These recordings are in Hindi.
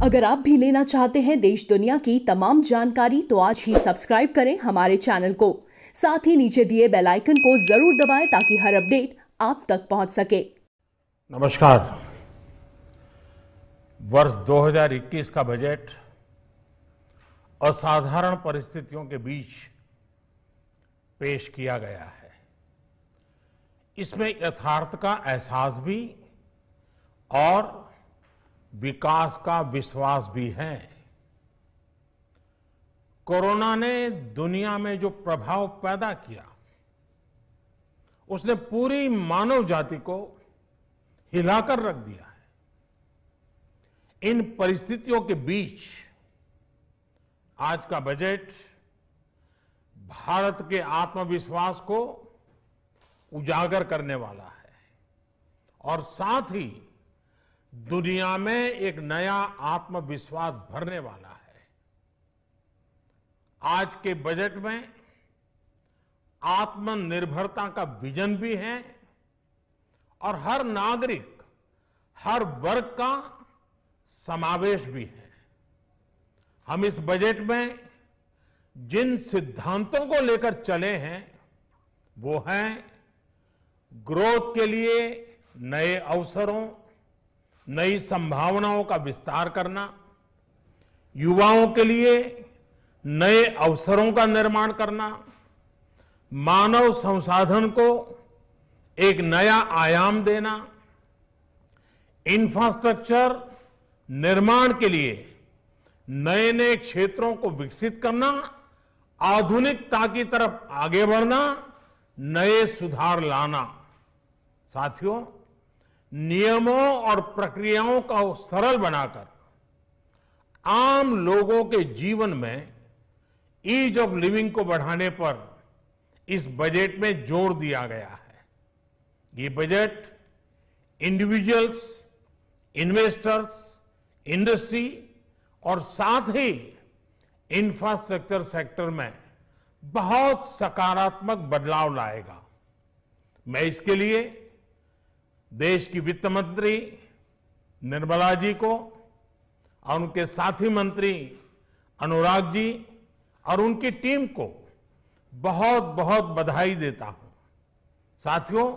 अगर आप भी लेना चाहते हैं देश दुनिया की तमाम जानकारी तो आज ही सब्सक्राइब करें हमारे चैनल को। साथ ही नीचे दिए बेल आइकन को जरूर दबाएं ताकि हर अपडेट आप तक पहुंच सके। नमस्कार। वर्ष 2021 का बजट असाधारण परिस्थितियों के बीच पेश किया गया है। इसमें यथार्थ का एहसास भी और विकास का विश्वास भी है। कोरोना ने दुनिया में जो प्रभाव पैदा किया उसने पूरी मानव जाति को हिलाकर रख दिया है। इन परिस्थितियों के बीच आज का बजट भारत के आत्मविश्वास को उजागर करने वाला है और साथ ही दुनिया में एक नया आत्मविश्वास भरने वाला है। आज के बजट में आत्मनिर्भरता का विजन भी है और हर नागरिक, हर वर्ग का समावेश भी है। हम इस बजट में जिन सिद्धांतों को लेकर चले हैं वो हैं ग्रोथ के लिए नए अवसरों, नई संभावनाओं का विस्तार करना, युवाओं के लिए नए अवसरों का निर्माण करना, मानव संसाधन को एक नया आयाम देना, इंफ्रास्ट्रक्चर निर्माण के लिए नए नए क्षेत्रों को विकसित करना, आधुनिकता की तरफ आगे बढ़ना, नए सुधार लाना। साथियों, नियमों और प्रक्रियाओं को सरल बनाकर आम लोगों के जीवन में ईज ऑफ लिविंग को बढ़ाने पर इस बजट में जोर दिया गया है। ये बजट इंडिविजुअल्स, इन्वेस्टर्स, इंडस्ट्री और साथ ही इंफ्रास्ट्रक्चर सेक्टर में बहुत सकारात्मक बदलाव लाएगा। मैं इसके लिए देश की वित्त मंत्री निर्मला जी को और उनके साथी मंत्री अनुराग जी और उनकी टीम को बहुत बहुत बधाई देता हूं। साथियों,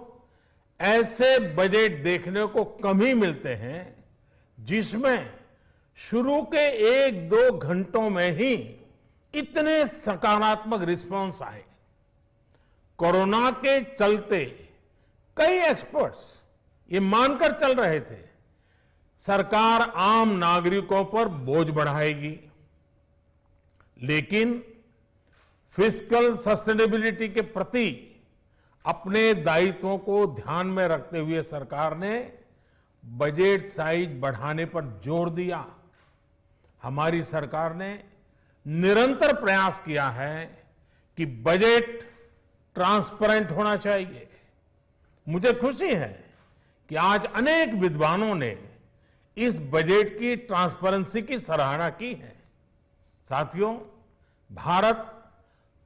ऐसे बजट देखने को कम ही मिलते हैं जिसमें शुरू के 1-2 घंटों में ही इतने सकारात्मक रिस्पांस आए। कोरोना के चलते कई एक्सपर्ट्स ये मानकर चल रहे थे सरकार आम नागरिकों पर बोझ बढ़ाएगी, लेकिन फिस्कल सस्टेनेबिलिटी के प्रति अपने दायित्वों को ध्यान में रखते हुए सरकार ने बजट साइज बढ़ाने पर जोर दिया। हमारी सरकार ने निरंतर प्रयास किया है कि बजट ट्रांसपेरेंट होना चाहिए। मुझे खुशी है कि आज अनेक विद्वानों ने इस बजट की ट्रांसपेरेंसी की सराहना की है। साथियों, भारत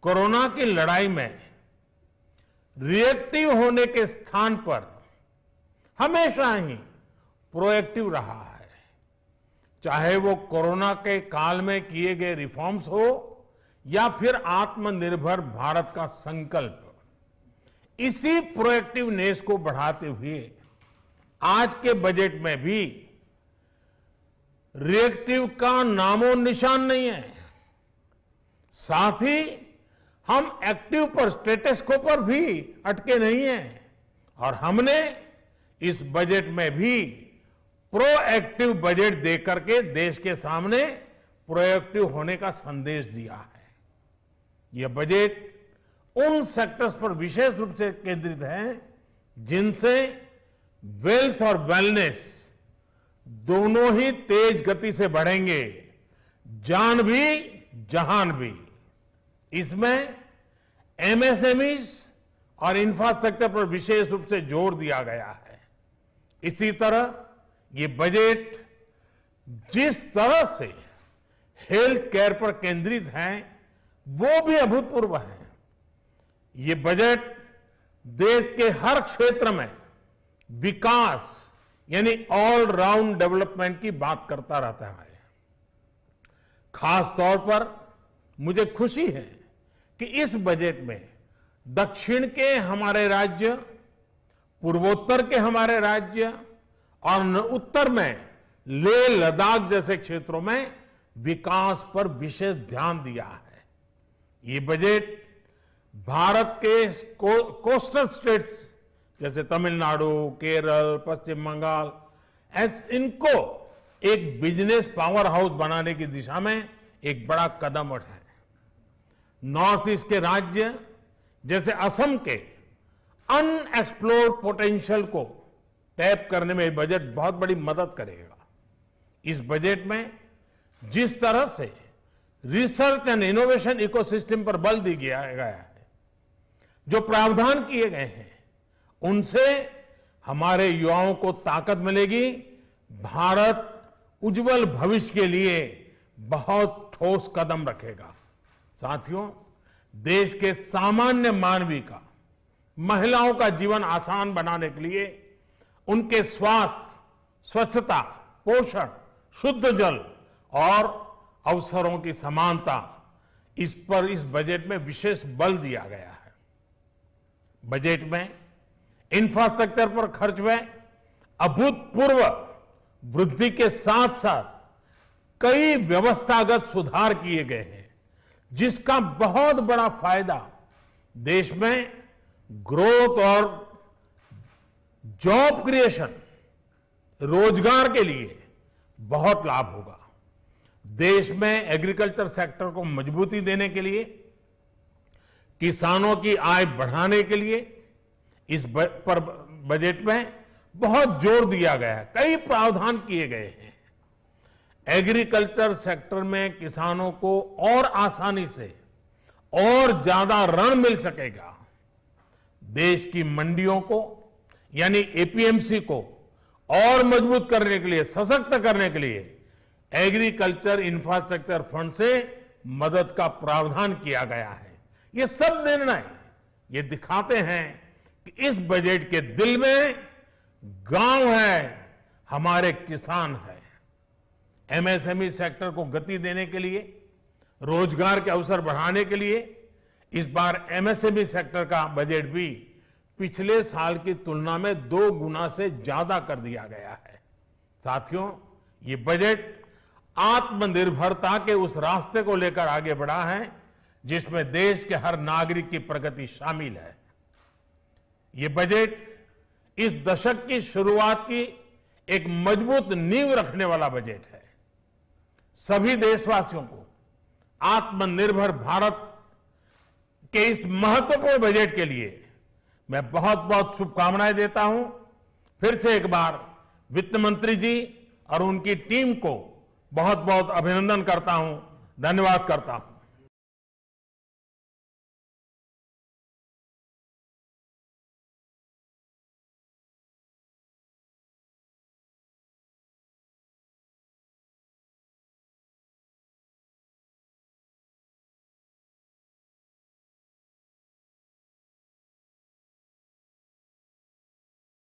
कोरोना की लड़ाई में रिएक्टिव होने के स्थान पर हमेशा ही प्रोएक्टिव रहा है। चाहे वो कोरोना के काल में किए गए रिफॉर्म्स हो या फिर आत्मनिर्भर भारत का संकल्प, इसी प्रोएक्टिवनेस को बढ़ाते हुए आज के बजट में भी रिएक्टिव का नामो निशान नहीं है। साथ ही हम एक्टिव पर, स्टेटस को पर भी अटके नहीं हैं और हमने इस बजट में भी प्रोएक्टिव बजट देकर के देश के सामने प्रोएक्टिव होने का संदेश दिया है। यह बजट उन सेक्टर्स पर विशेष रूप से केंद्रित है जिनसे वेल्थ और वेलनेस दोनों ही तेज गति से बढ़ेंगे, जान भी जहान भी। इसमें एमएसएमईज और इंफ्रास्ट्रक्चर पर विशेष रूप से जोर दिया गया है। इसी तरह ये बजट जिस तरह से हेल्थ केयर पर केंद्रित है वो भी अभूतपूर्व है। ये बजट देश के हर क्षेत्र में विकास यानी ऑल राउंड डेवलपमेंट की बात करता रहता है। खास तौर पर मुझे खुशी है कि इस बजट में दक्षिण के हमारे राज्य, पूर्वोत्तर के हमारे राज्य और उत्तर में लेह लद्दाख जैसे क्षेत्रों में विकास पर विशेष ध्यान दिया है। ये बजट भारत के कोस्टल स्टेट्स जैसे तमिलनाडु, केरल, पश्चिम बंगाल, इनको एक बिजनेस पावर हाउस बनाने की दिशा में एक बड़ा कदम उठाए। नॉर्थ ईस्ट के राज्य जैसे असम के अनएक्सप्लोर्ड पोटेंशियल को टैप करने में बजट बहुत बड़ी मदद करेगा। इस बजट में जिस तरह से रिसर्च एंड इनोवेशन इकोसिस्टम पर बल दिया गया है, जो प्रावधान किए गए हैं, उनसे हमारे युवाओं को ताकत मिलेगी। भारत उज्जवल भविष्य के लिए बहुत ठोस कदम रखेगा। साथियों, देश के सामान्य मानवी का, महिलाओं का जीवन आसान बनाने के लिए उनके स्वास्थ्य, स्वच्छता, पोषण, शुद्ध जल और अवसरों की समानता, इस पर इस बजट में विशेष बल दिया गया है। बजट में इंफ्रास्ट्रक्चर पर खर्च में अभूतपूर्व वृद्धि के साथ साथ कई व्यवस्थागत सुधार किए गए हैं, जिसका बहुत बड़ा फायदा देश में ग्रोथ और जॉब क्रिएशन, रोजगार के लिए बहुत लाभ होगा। देश में एग्रीकल्चर सेक्टर को मजबूती देने के लिए, किसानों की आय बढ़ाने के लिए इस बजट में बहुत जोर दिया गया है। कई प्रावधान किए गए हैं। एग्रीकल्चर सेक्टर में किसानों को और आसानी से और ज्यादा ऋण मिल सकेगा। देश की मंडियों को यानी एपीएमसी को और मजबूत करने के लिए, सशक्त करने के लिए एग्रीकल्चर इंफ्रास्ट्रक्चर फंड से मदद का प्रावधान किया गया है। ये सब निर्णय ये दिखाते हैं कि इस बजट के दिल में गांव है, हमारे किसान है। एमएसएमई सेक्टर को गति देने के लिए, रोजगार के अवसर बढ़ाने के लिए इस बार एमएसएमई सेक्टर का बजट भी पिछले साल की तुलना में 2 गुना से ज्यादा कर दिया गया है। साथियों, ये बजट आत्मनिर्भरता के उस रास्ते को लेकर आगे बढ़ा है जिसमें देश के हर नागरिक की प्रगति शामिल है। ये बजट इस दशक की शुरुआत की एक मजबूत नींव रखने वाला बजट है। सभी देशवासियों को आत्मनिर्भर भारत के इस महत्वपूर्ण बजट के लिए मैं बहुत बहुत शुभकामनाएं देता हूं। फिर से एक बार वित्त मंत्री जी और उनकी टीम को बहुत बहुत अभिनंदन करता हूं, धन्यवाद करता हूं।